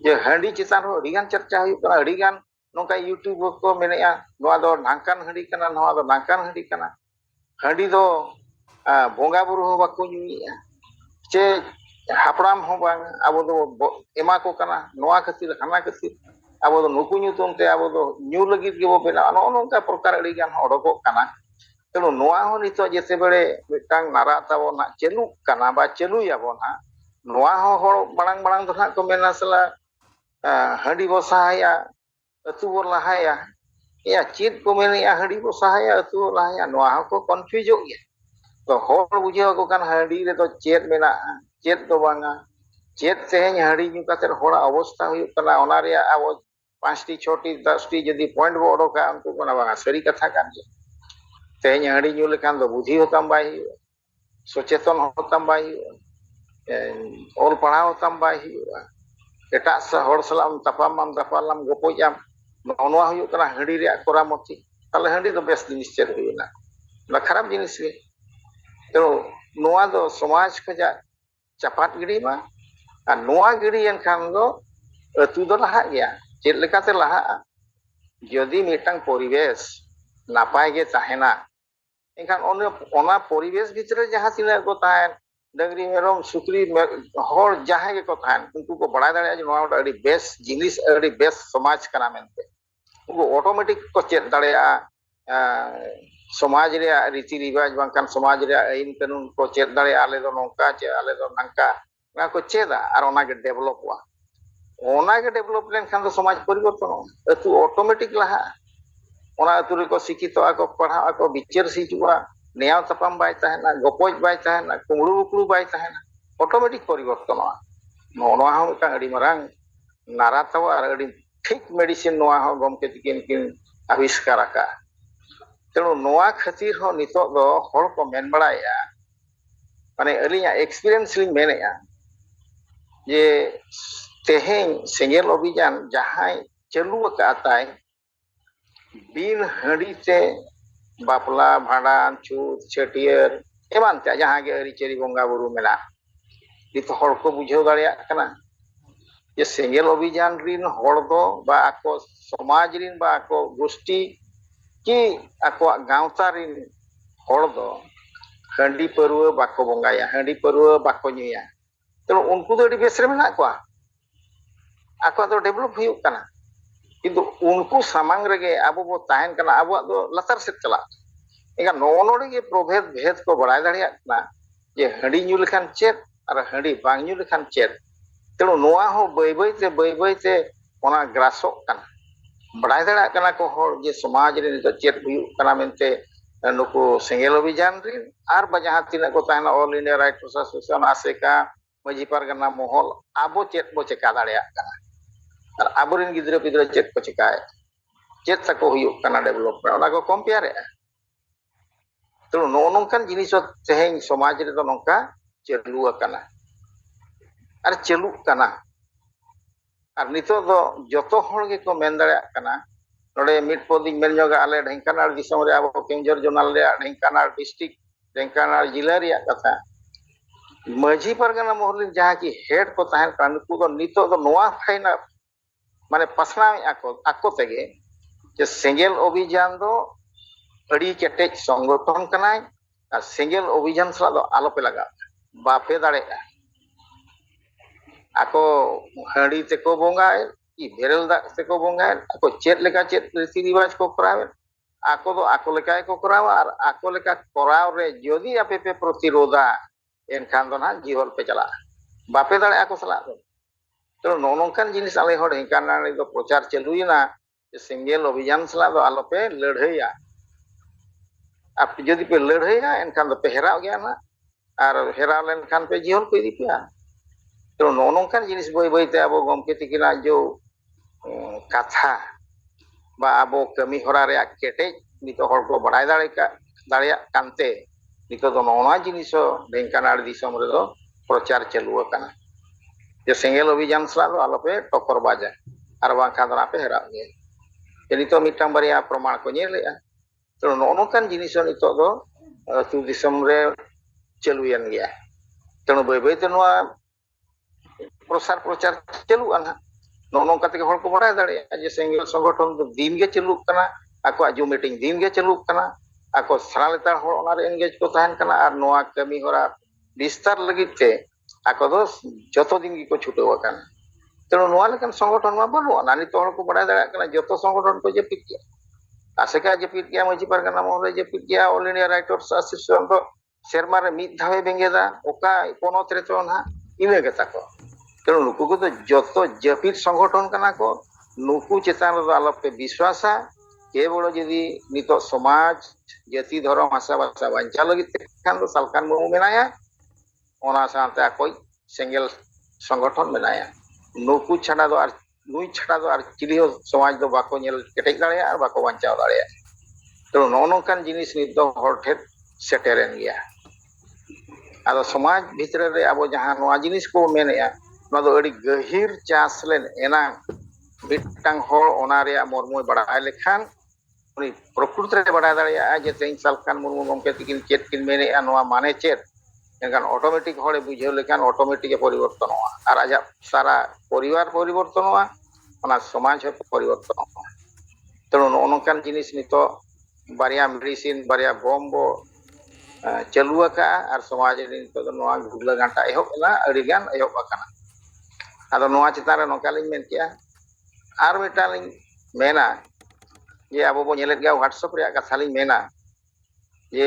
ᱡᱮ ᱦᱟᱺᱰᱤ ᱪᱮᱛᱟᱱ ᱦᱚᱸ ᱟᱹᱰᱤᱜᱟᱱ ᱪᱟᱨᱪᱟ ᱦᱩᱭᱩᱜ ᱠᱟᱱᱟ ᱟᱹᱰᱤᱜᱟᱱ ᱱᱚᱝᱠᱟ ᱤᱭᱩᱴᱩᱵ ᱠᱚ ᱢᱮᱱᱮᱜᱼᱟ ᱱᱚᱣᱟ ᱫᱚ ᱱᱷᱟᱝᱠᱟᱱ ᱦᱟᱺᱰᱤ ᱠᱟᱱᱟ ᱱᱚᱣᱟ ᱫᱚ ᱱᱷᱟᱝᱠᱟᱱ ᱦᱟᱺᱰᱤ ᱠᱟᱱᱟ ᱦᱟᱺᱰᱤ ᱫᱚ ᱵᱚᱸᱜᱟ ᱵᱩᱨᱩ ᱦᱚᱸ ᱵᱟᱠᱚ ᱧᱩᱭᱮᱜᱼᱟ ᱪᱮ ᱦᱟᱯᱲᱟᱢ ᱦᱚᱸ ᱵᱟᱝ ᱟᱵᱚ ᱫᱚ ᱮᱢᱟ ᱠᱚ ᱠᱟᱱᱟ ᱱᱚᱣᱟ ᱠᱷᱟᱹᱛᱤᱨ ᱦᱟᱱᱟ ᱠᱷᱟᱹᱛᱤᱨ ᱟᱵᱚ ᱫᱚ ᱱᱩᱠᱩ ᱧᱩᱛᱩᱢ te ᱟᱵᱚ ᱫᱚ ᱧᱩ ᱞᱟᱹᱜᱤᱫ ᱜᱮᱵᱚ ᱵᱮᱱᱟᱣᱟ ᱱᱚᱜᱼᱚ ᱱᱚᱝᱠᱟ ᱯᱨᱚᱠᱟᱨ ᱟᱹᱰᱤᱜᱟᱱ ᱦᱚᱸ ᱚᱰᱚᱠᱚᱜ ᱠᱟᱱᱟ ᱛᱮᱬᱩ ᱱᱚᱣᱟ ᱦᱚᱸ ᱱᱤᱛᱚᱜ ᱡᱮᱛᱮᱵᱮᱲᱮ ᱢᱤᱫᱴᱟᱝ ᱱᱟᱨᱟ ᱛᱟᱵᱚᱱ ᱦᱟᱸᱜ ᱪᱟᱹᱞᱩᱜ ᱠᱟᱱᱟ ᱵᱟ ᱪᱟᱹᱞᱩᱭᱟᱵᱚᱱ ᱦᱟᱸᱜ ᱱᱚᱣᱟ ᱦᱚᱸ ᱦᱚᱲ ᱢᱟᱲᱟᱝ ᱫᱚ ᱦᱟᱸᱜ ᱠᱚ ᱢᱮᱱᱟ ᱥᱟᱞᱟ ᱦᱟᱺᱰᱤ ᱵᱚ ᱥᱟᱦᱟᱭᱟ ᱟᱹᱛᱩ ᱵᱚ ᱞᱟᱦᱟᱭᱟ ᱮᱭᱟ ᱪᱮᱫ ᱠᱚ ᱢᱮᱱᱮᱜᱼᱟ ᱦᱟᱺᱰᱤ ᱵᱚ ᱥᱟᱦᱟᱭᱟ ᱟᱹᱛᱩ ᱵᱚ ᱞᱟᱦᱟᱭᱟ ᱱᱚᱣᱟ ᱦᱚᱸᱠᱚ ᱠᱚᱱᱯᱷᱤᱭᱩᱡᱚᱜ ᱜᱮᱭᱟ ᱛᱚ ᱦᱚᱲ ᱵᱩᱡᱷᱟᱹᱣ ᱟᱠᱚ ᱠᱟᱱ ᱦᱟᱺᱰᱤ ᱨᱮᱫᱚ ᱪᱮᱫ ᱢᱮᱱᱟᱜᱼᱟ ᱪᱮᱫ ᱫᱚ ᱵᱟᱝᱟ ᱪᱮᱫ ᱛᱮᱦᱮᱧ ᱦᱟᱺᱰᱤ ᱧᱩ ᱠᱟᱛᱮᱫ ᱦᱚᱲᱟᱜ ᱚᱵᱚᱥᱛᱷᱟ ᱦᱩᱭᱩᱜ ᱠᱟᱱᱟ ᱚᱱᱟ ᱨᱮᱭᱟᱜ ᱟᱵᱚ 5টি 6টি 10টি ᱡᱩᱫᱤ ᱯᱚᱭᱮন্ᱴ ᱵᱚ ᱚᱰᱚᱠᱟ ᱩᱱᱠᱩ ᱠᱚ ᱢᱮᱱᱟ ᱵᱟᱝᱟ ᱥᱟᱹᱨᱤ ᱠᱟᱛᱷᱟ ᱠᱟᱱ ᱜᱮᱭᱟ ᱛᱮᱦᱮᱧ ᱦᱟᱺᱰᱤ ᱧᱩ ᱞᱮᱠᱷᱟᱱ ᱫᱚ ᱵᱩᱫᱷᱤ ᱦᱚᱸᱛᱟᱢ ᱵᱟᱭ ᱦᱩᱭᱩᱜᱼᱟ ᱥᱚᱪᱮᱛᱚᱱ ᱦᱚᱸᱛᱟᱢ ᱵᱟᱭ ᱦᱩᱭᱩᱜᱼᱟ ᱚᱞ ᱯᱟᱲᱦᱟᱣ ᱦᱚᱸᱛᱟᱢ ᱵᱟᱭ ᱦᱩᱭᱩᱜᱼᱟ ᱮᱴᱟᱜ ᱦᱚᱲ ᱥᱟᱞᱟᱜ ᱛᱟᱯᱟᱢᱟᱢ ᱫᱟᱯᱟᱞᱟᱢ ᱜᱚᱯᱚᱡᱟᱢ ᱱᱚᱜᱼᱚ ᱱᱚᱣᱟ ᱦᱩᱭᱩᱜ ᱠᱟᱱᱟ ᱦᱟᱺᱰᱤ ᱨᱮᱭᱟᱜ ᱠᱚᱨᱟᱢᱚᱛᱤ ᱛᱟᱦᱞᱮ ᱦᱟᱺᱰᱤ ᱫᱚ ᱵᱮᱥ ᱡᱤᱱᱤᱥ ᱪᱮᱫ ᱦᱩᱭᱮᱱᱟ ᱚᱱᱟ ᱠᱷᱟᱨᱟᱯ ᱡᱤᱱᱤᱥ ᱜᱮ ᱛᱮᱬᱩ ᱱᱚᱣᱟ ᱫᱚ ᱥᱚᱢᱟᱡᱽ ᱠᱷᱚᱡᱟᱜ ᱪᱟᱯᱟᱫ ᱜᱤᱰᱤ ᱢᱟ ᱟᱨ ᱱᱚᱣᱟ ᱜᱤᱰᱤᱭᱮᱱ ᱠᱷᱟᱱ ᱫᱚ ᱟᱹᱛᱩ ᱫᱚ ᱞᱟᱦᱟᱜ ᱜᱮᱭᱟ ᱪᱮᱫ ᱞᱮᱠᱟᱛᱮ ᱞᱟᱦᱟᱜᱼᱟ ᱡᱩᱫᱤ ᱢᱤᱫᱴᱟᱝ ᱯᱚরিবেশ ᱱᱟᱯᱟᱭ ᱜᱮ ᱛᱟᱦᱮᱱᱟ ᱮᱱᱠᱷᱟन ᱚᱱᱟ ᱯᱚরিবেশ ᱵᱷᱤᱛᱨᱤ ᱡᱟᱦᱟᱸ ᱛᱤᱱᱟᱹᱜ ᱠᱚ ᱛᱟᱦᱮᱱ ᱰᱟᱹᱝᱨᱤ ᱢᱮᱨᱚᱢ ᱥᱩᱠᱨᱤ ᱦᱚᱲ ᱡᱟᱦᱟᱸᱭ ᱜᱮᱠᱚ ᱛᱟᱦᱮᱱ ᱩᱱᱠᱩ ᱠᱚ ᱵᱟᱲᱟᱭ ᱫᱟᱲᱮᱭᱟᱜᱼᱟ ᱡᱮ ᱱᱚᱣᱟ ᱟᱹᱰᱤ ᱵᱮᱥ ᱡᱤᱱᱤᱥ ᱟᱹᱰᱤ ᱵᱮᱥ ᱥᱚᱢᱟᱡᱽ ᱠᱟᱱᱟ ᱢᱮᱱᱛᱮ उनको ऑटोमेटिक को चेक दाड़ेया समाज रे रीति रिवाज बांकान समाज रे आईन कानून को चेक दाड़ेया आले दो नौका चे आले दो नंका ना को चेदा और ओना के डेवलप हुआ ओना के डेवलप लेन खान दो समाज परिवर्तन अतु ऑटोमेटिक लहा ओना अतु रे को शिक्षित को पढ़ा को विचार सिजुआ नेयाव तपम बाय ताहेना गपोज बाय ताहेना कुमड़ू बुकड़ू बाय ताहेना ऑटोमेटिक परिवर्तन नोआ हो मिटा अडी मरांग नारा तव और अडी ठीक मेडिसिन नोआ हो गमके तिकिन किन आविष्कार आका तेणु नोआ खातिर हो नितो दो हर को मेन बड़ाया माने अलिया एक्सपीरियंस लिंग मेनेया जे तेहें सेंगेल अभियान जहां चालू अकाताय बिन हंडी ते बापला भांडान छूत छटियर एमान ते जहां गे अरिचेरी बंगा बुरु मेना नित हड़ को बुझाव दाड़ेयाग कना जे सेंगेल अभियान रिन हड़ दो बा आको समाज रिन बा आको गोष्ठी कि आको गावता रिन हड़ दो हंडी परुआ बाको बंगाया हंडी परुआ बाको नुया तो उनको तो अड़ी बेस रे मेना कोआ आको तो डेवलप हुयुग कना किंतु उनको सामांग रेगे अब बो ताहेन कना अब दो लतार से चला एगा नोनोड़े के प्रभेद भेद को बड़ाय दाड़िया कना जे हंडी न्यू लेखान चेत और हंडी बांग न्यू लेखान चेत तेणु नोआ हो बई ते ओना ग्रासोक कना बड़ाय दाड़िया कना को हर जे समाज रे नितो चेत हुयुग कना मेनते नुकु सेंगेल अभियान रे आर बा जहां तिना को ताहेना ऑल इंडिया राइटर्स एसोसिएशन आसेका मजी पारगना महल आबो चेत बो चेका दाड़िया कना और आबोरिन गिद्रा पिद्रा चेत को चिकाय चेत तको हुयुग कना डेवलपमेंट ओना को कंपेयर तो नोनोंकान जिनिस तेहें समाज रे तो नोंका चालू अकाना और चालू कना और नितो दो जतो हड़ गे को मेन दाड़िया कना नोडे मिट पदिन मेन जोगा आले ढेंकानाल दिसम रे आबो केंजर जोनाल रे ढेंकानाल डिस्ट्रिक्ट ढेंकानाल जिला रे कथा मजी पारगना महल जहां की हेड को ताहेन का नुकु दो नितो दो नोआ फाइना माने पसना आको तेगे जे सेंगेल अभियान दो अड़ी केटेज संगठन कनाय और सेंगेल अभियान सला दो आलोपे लगा बापे दाड़े आको हंडी तेको बोंगाय कि बेरल दा तेको बोंगाय आको चेत लेका चेत रीति रिवाज को करावे आको दो आको लेका को करावा और आको लेका कराव रे यदि आपे पे प्रतिरोधा एनखान दो ना जीवन पे चला बापे दाड़े आको सला दो तो नोनोंकान जिनिस आले हड़ हिंकाना रे दो प्रचार चालुयना सेंगेल अभियान सला दो आलोपे लड़हैया आप जदि पे लड़हैया एनखान दो पे हेराव गया ना और हेराव लेनखान पे जीवन को इदी पिया तो नोनोंकान जिनिस बई बई ते आबो गमके तिकिना जो कथा बा आबो कमी हरा रे केटेज नितो हड़ को बड़ाय दाड़िया कानते नितो दो नोना जिनिस ढेंकानाल दिसम रे दो प्रचार चालू अकाना जे सेंगेल अभियान सला दो आलोपे टक्कर बाजा और बांखान दो आपे हेराव गया जे नितो मिटांग बारिया प्रमाण को नेलेया तो नोनोंकान जिनिस नितो दो अतु दिसम रे चालुयन गया तेणु बई बई ते नोआ प्रसार प्रचार चालू आना नोनों कते हड़ को बड़ाय दाड़िया जे सेंगेल संगठन दो दिन गे चालू कना आको जो मीटिंग दिन गे चालू कना आको सारा लेतार हड़ ओना रे एंगेज को ताहेन कना और नोआ कमी हरा विस्तार लगित ते आको दो जतो दिन गी को छुटो अकाना तेणु नोआ लेकान संगठन मा बनु ना नितो हड़ को बड़ाय दाड़िया कना जतो संगठन को जपित गया आसेका जपित गया मजी पारगना महल जपित गया ऑल इंडिया राइटर्स एसोसिएशन दो सेरमा रे मिद धावे बेंगेदा ओका पोनोत रे तो ना इने गेता को तेणु नुकु को तो जतो जपित संगठन कना को नुकु चेतान रे आलोपे विश्वासा केवल यदि नितो समाज जाति धर्म भाषा भाषा बांचा लगित खान दो सालकान मुर्मू मेनाया ओना साथे आकोई सेंगेल संगठन मेनाया नुकु छाड़ा दो आर नुई छाड़ा दो आर चिली हो समाज दो बाको नेल केटेज दाड़िया और बाको बांचाव दाड़िया तेणु नोनोंकान जिनिस नित दो हड़ ठेर सेटेरेन गया आदो समाज भितर रे आबो जहां नोआ जिनिस को मेनेया नोआ दो अड़ी गहिर चास लेन एना मिटांग हड़ ओना रे मर्मय बड़ाय लेखान उनी प्रकृति रे बड़ाय दाड़िया जे तेइन सालकान मुर्मू गमके तिकिन चेत किन मेनेया नोआ माने चेत एनखान ऑटोमेटिक हड़े बुझाव लेखान ऑटोमेटिक परिवर्तन हुआ और आज सारा परिवार परिवर्तन हुआ ओना समाज हो परिवर्तन हुआ तेणु नोनोंकान जिनिस नितो बारिया मेडिसिन बारिया बम बो चालू अका और समाज रे नितो दो नोआ गुगला गांटा एहोबना अड़िगान एहोब अकाना आदो नोआ चितान रे नोका लिन मेन किया आर मिटान लिन मेना जे आबो बो नेलेत गया व्हाट्सएप रे कथा लिन मेना जे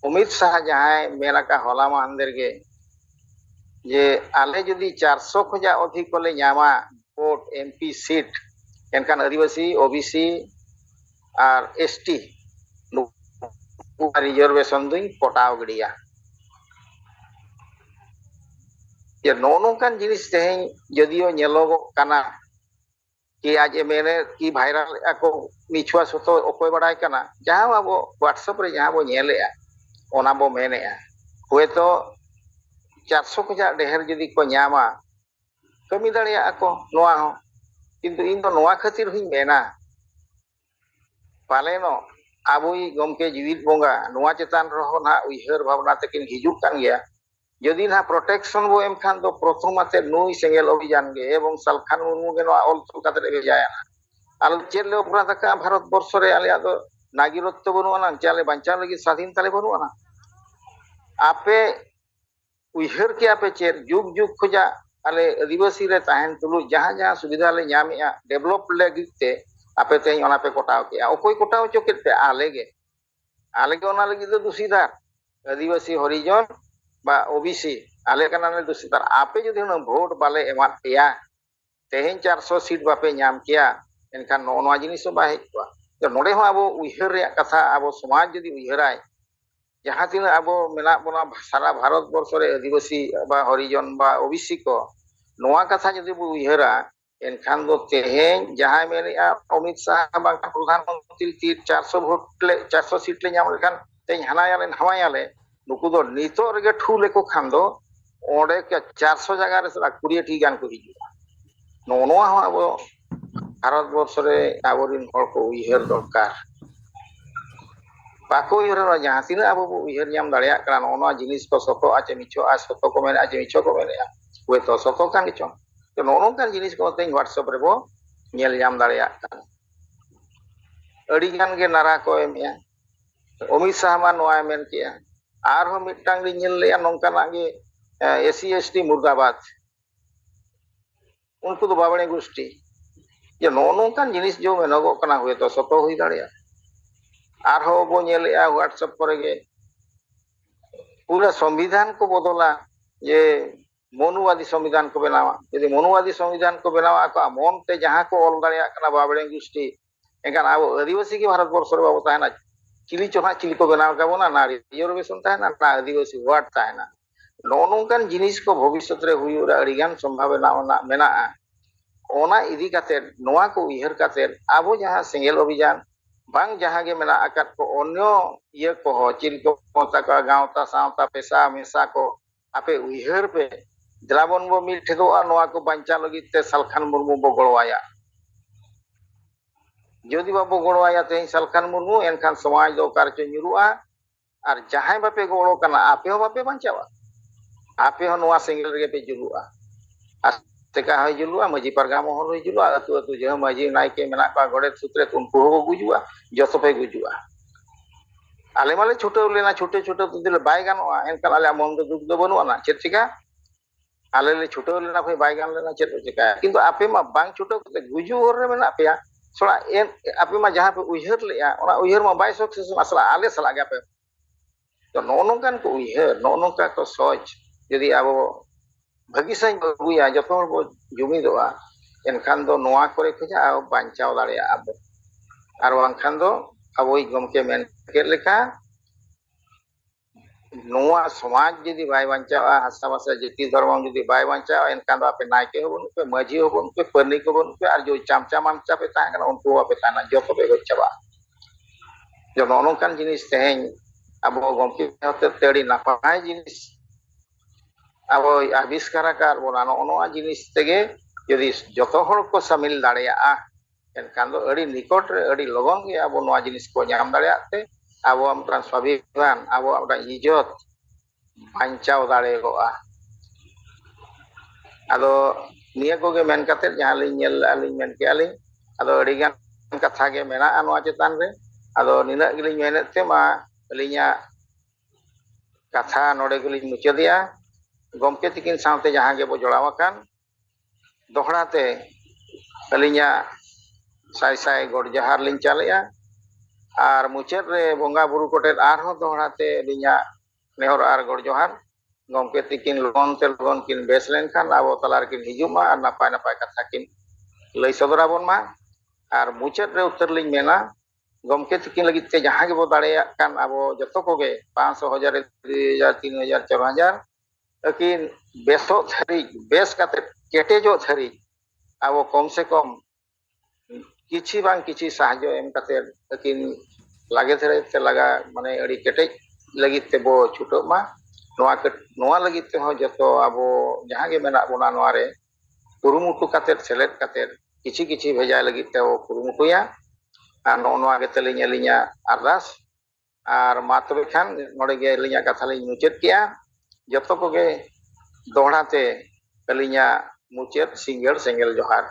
अमित शाह जहां मेना का होला मानदेर गे जे आले जदि 400 खजा अधिक कोले न्यामा वोट एमपी सीट एनखान आदिवासी ओबीसी और एसटी रिजर्वेशन दुई पटाव गिडिया ये नोनोंकान जिनिस तेहें जदियो नेलोगो काना कि आज मेने कि भाइरल को मिछुआ सतो अकोय बड़ाय काना जहां आबो व्हाट्सएप रे जहां बो नेलेया ओना बो मेनेया हुए तो 400 खजा ढेर जदि को न्यामा कमी दाड़िया को नोआ हो কিন্তু ᱤᱧ ᱫᱚ ᱱᱚᱣᱟ ᱠᱷᱟᱹᱛᱤᱨ ᱦᱚᱧ ᱢᱮᱱᱟ ᱯᱟᱞᱮᱱᱚᱜ ᱟᱵᱚᱭᱤᱡ ᱜᱚᱢᱠᱮ ᱡᱤᱣᱤᱫ ᱵᱚᱸᱜᱟ ᱱᱚᱣᱟ ᱪᱮᱛᱟᱱ ᱨᱮᱦᱚᱸ ᱱᱟᱦᱟᱜ ᱩᱭᱦᱟᱹᱨ ᱵᱷᱟᱵᱽᱱᱟ ᱛᱮᱠᱤᱱ ᱦᱤᱡᱩᱜ ᱠᱟᱱ ᱜᱮᱭᱟ যদি না প্রোটেকশন বো এম খান তো প্রথমাতে নুই সেঙ্গেল অভিযান গে এবং সালখান মুর্মু গে নোয়া অল তল কাতে রে যায় না আলো চেল লে অপরাধ কা ভারত বর্ষ রে আলে আদো নাগিরত্ব বনু না চালে বাঞ্চার লাগি স্বাধীন তালে বনু না আপে উইহার কে আপে চের যুগ যুগ খোঁজা আলে আদিবাসী রে তাহেন তুলু যাহা যাহা সুবিধা লে ᱧᱟᱢᱮᱜᱼᱟ ডেভেলপ লাগি তে আপে তেই অনা পে কোটাও কে অকই কোটাও চকেট পে আলে গে অনা লাগি তো দোষীদার আদিবাসী হরিজন বা ওবিসি আলে কানালে দোষীদার আপে যদি ভোট বালে এমাত পেয়া তেহেন 400 সিট বাপে ᱧᱟᱢ কেয়া এনখান নোয়া জিনিস বা হেজ কোয়া তো নোডে হো আবো উইহার রে কথা আবো সমাজ যদি উইহারায় যাহা তিনা আবো মেনা বনা সারা ভারত বর্ষ রে আদিবাসী বা হরিজন বা ওবিসি কো নোয়া কথা যদি বো উইহারা এনখান দো তেহেন যাহাই মেনেয়া অমিত শাহ বা প্রধানমন্ত্রী 400 ভোট লে 400 সিট লে ᱧাম লেখান তেই হানায়ালে হাওয়ায়ালে नुकु दो नितो रेगे ठू लेको खान दो ओडे के 400 जगह रे सला 20 गान को हिजुआ नोनोआ हो अब भारत वर्ष रे आबोरिन हर को उइहर दरकार बाको उइहर जहां तिना अब उइहर ᱧᱟᱢ दाड़िया करा नोनोआ जिनिस को सतो आचे मिछो आ सतो को मेने आचे मिछो को मेने वे तो सतो कान चो तो नोनो कान जिनिस को तें व्हाट्सएप रे बो ñel ᱧᱟम दाड़िया कान अड़ी गान गे नारा को एमिया अमित शाह मा नोआ मेन किया आरहो मिट्टांग ली ñel लेया नोंकाना गे एससी एसटी मुर्दाबाद उनको तो बाबणे गोष्ठी जे नोनोकान जिनिस जो मेनगो कना हुए तो सतो हुई दाड़िया आरहो बो ñelया व्हाट्सएप करे गे पूरा संविधान को बदला जे मनुवादी संविधान को बनावा यदि मनुवादी संविधान को बनावा को मन ते जहां को ऑल दाड़िया कना बाबणे गोष्ठी एकान आबो आदिवासी की भारत वर्ष रे बाबो ताहना चिली चोहा चिली को बनाव काबोना ना रिजर्वेशन ताहना ना आदिवासी वार्ड ताहना नोनोंकान जिनिस को भविष्य रे हुयुरा अड़िगान संभावना मेना ओना इदी काते नोआ को उइहर काते आबो जहां सिंगल अभियान बांग जहां गे मेना आकात को अन्य ये को हो चिल को मोता का गांवता सावता पेशा मेसा को आपे उइहर पे द्राबन बो मिल ठेदोआ नोआ को बांचा लगित ते सालखान मुर्मू बो गड़वाया যদি বাবু গড়োয়া তেই সালখান মুর্মু এনখান সমাজ দো কারচো নিরুয়া আর যাহাই বাপে গড়ো কানা আপে হো বাপে বাঞ্চাওয়া আপে হো নোয়া সিঙ্গেল রে पे जुलुआ আর তেকা হয় जुलुआ মাঝি পারগামো হল হই जुलुआ আতু আতু যে মাঝি নাইকে মেনা পা গড়ে সূত্রে উনকু হো গুজুआ যত पे गुजुआ আলে মালে ছোট লেনা ছোট ছোট তো দিলে বাই গানোয়া এনখান আলে মন দো দুঃখ দো বনুয়া না চেত চিকা আলে লে ছোট লেনা ভাই বাই গান লেনা চেত চিকা কিন্তু আপে মা বাং ছোট গুজু হর রে মেনা পেয়া सोला एन आपे मा जहां पे उइहर लेया ओना उइहर मा बाय सक्सेस असला आले सला गे पे तो नोनोकान को उइहर नोनोका को सोच यदि आबो भागी सही बुया जतो बो जुमिदोआ एनखान दो नोआ करे खजा बांचाव दाड़िया आबो आर बांखान दो आबोई गमके मेन के लेखा नोआ समाज यदि बाय बांचावा हासा भाषा जाति धर्म यदि बाय बांचावा एनखान दो आपे नायके होबन पे मजी होबन पे परनी होबन पे आर जो चामचा मामचा पे ताहना उनको आपे ताना जतो पे गचबा जो नोनोकान जिनिस तेहें आबो गमके होते तेड़ी नापाय जिनिस आबो आविष्कार कार बोना नोआ जिनिस तेगे यदि जतो हर को शामिल दाड़िया एनखान दो अड़ी निकट रे अड़ी लगन गे आबो नोआ जिनिस को ᱧᱟᱢ दाड़िया ते आबो आमरा स्वाभिमान आबो आमरा इज्जत बांचाव दाड़ेगोआ आदो निया को गे मेन काते जहां लिन ñel आलिन मेन के आलिन आदो अड़ी गान कथा गे मेना नोआ चेतान रे आदो निना गिलिन मेनेत ते मा अलिया कथा नोडे गिलिन मुचादिया गमके तिकिन सावते जहां गे बो जोड़ावाकान दोहराते अलिया साय साय गोड जहार लिन चालेया आर मुचाद रे बोंगा बुरु कोटेल आरहो दोहराते अलिया नेहर आर गोड जोहार गमके तिकिन लोन किन बेस लेनखान आबो तलार किन हिजुमा आर नापाय नापाय कथा किन लई सदराबन मा आर मुचाद रे उत्तर लिन मेना गमके तिकिन लगित ते जहां गे बो दाड़ेया कान आबो जतो कोगे 500 हजार 2000 3000 4000 अकिन बेसो धरी बेस काते केटेजो धरी आबो कम से कम किछि बांग किछि साहाय्य एम काते अकिन लागे धरे ते लगा माने अड़ी केटेज लगित ते बो छुटो मा नोआ लगित ते हो जतो आबो जहां गे मेना बोना नोआ रे कुरुमुटु काते सेलेट काते ᱠᱤᱪᱷᱤ ᱠᱤᱪᱷᱤ ᱵᱷᱮᱡᱟᱭ ᱞᱟᱹᱜᱤᱫ ᱛᱮ ᱠᱩᱨᱩᱢᱩᱴᱩᱭᱟ ᱟᱨ ᱱᱚᱜᱼᱚ ᱱᱚᱣᱟ ᱜᱮ ᱛᱟᱹᱞᱤᱧ ᱟᱹᱞᱤᱧᱟᱜ ᱟᱨᱫᱟᱥ ᱟᱨ ᱢᱟ ᱛᱚᱵᱮ ᱠᱷᱟᱱ ᱱᱚᱰᱮ ᱜᱮ ᱟᱹᱞᱤᱧᱟᱜ ᱠᱟᱛᱷᱟ ᱞᱤᱧ ᱢᱩᱪᱟᱹᱫ ᱠᱮᱜᱼᱟ ᱡᱚᱛᱚ ᱠᱚᱜᱮ ᱫᱚᱦᱲᱟ ᱛᱮ ᱟᱹᱞᱤᱧᱟᱜ ᱢᱩᱪᱟᱹᱫ ᱥᱤᱸᱜᱟᱹᱲ ᱥᱮᱸᱜᱮᱞ ᱡᱚᱦᱟᱨ